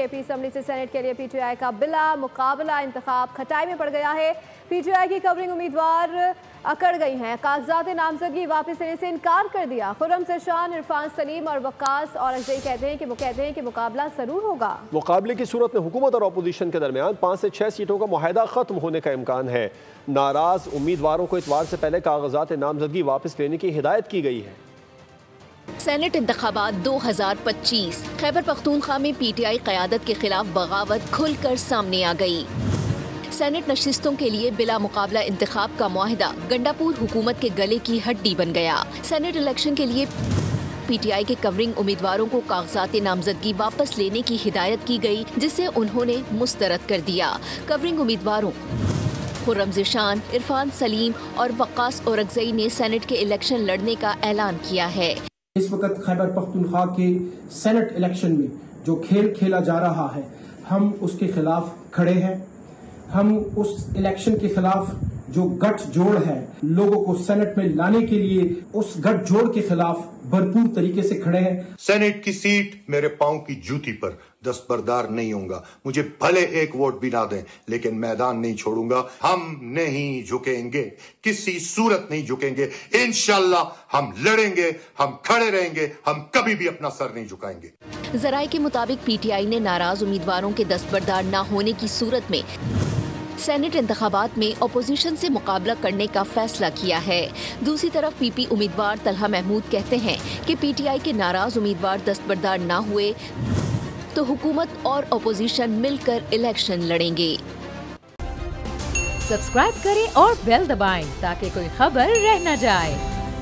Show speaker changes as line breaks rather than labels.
AP assembly से senate के लिए पीटीआई का बिला मुकाबला इंतखाब खटाई में पड़ गया है। पीटीआई की कवरिंग उम्मीदवार अकड़ गई हैं। कागजात नामजदगी वापस लेने से इनकार कर दिया। खुर्रम ज़रशान, इरफान सलीम और वक्कास औरंगज़ई कहते हैं कि मुकाबला जरूर होगा।
मुकाबले की सूरत में हुकूमत और अपोजिशन के दरमियान 5 से 6 सीटों का मुआहदा खत्म होने का इम्कान है। नाराज उम्मीदवारों को इतवार से पहले कागजात नामजदगी वापस लेने की हिदायत की गई है।
सेनेट इंतखाबात 2025 खैबर पख्तूनख्वा में पीटीआई क़यादत के खिलाफ बगावत खुलकर सामने आ गई। सेनेट नशिस्तों के लिए बिला मुकाबला इंतखाब का मुआहदा गंडापुर हुकूमत के गले की हड्डी बन गया। सेनेट इलेक्शन के लिए पीटीआई के कवरिंग उम्मीदवारों को कागजात नामजदगी वापस लेने की हिदायत की गई, जिसे उन्होंने मुस्तरद कर दिया। कवरिंग उम्मीदवारों खुर्रम ज़रशान, इरफान सलीम और वक्कास औरंगज़ई ने सेनेट के इलेक्शन लड़ने का ऐलान किया है।
इस वक्त खैबर पख्तूनख्वा के सेनेट इलेक्शन में जो खेल खेला जा रहा है, हम उसके खिलाफ खड़े हैं। हम उस इलेक्शन के खिलाफ जो गठजोड़ है, लोगों को सेनेट में लाने के लिए उस गठजोड़ के खिलाफ भरपूर तरीके से खड़े हैं।
सेनेट की सीट मेरे पांव की जूती पर दस्तबरदार नहीं होऊंगा। मुझे भले एक वोट भी ना दें, लेकिन मैदान नहीं छोड़ूंगा। हम नहीं झुकेंगे, किसी सूरत नहीं झुकेंगे। इंशाल्लाह हम लड़ेंगे, हम खड़े रहेंगे, हम कभी भी अपना सर नहीं झुकाएंगे।
जराये के मुताबिक पीटीआई ने नाराज उम्मीदवारों के दस्तबरदार न होने की सूरत में सेनेट इंतखाबात में अपोजिशन से मुकाबला करने का फैसला किया है। दूसरी तरफ पीपी उम्मीदवार तलहा महमूद कहते हैं कि पीटीआई के नाराज उम्मीदवार दस्तबरदार न हुए तो हुकूमत और अपोजिशन मिलकर इलेक्शन लड़ेंगे।
सब्सक्राइब करें और बेल दबाएं ताकि कोई खबर रह न जाए।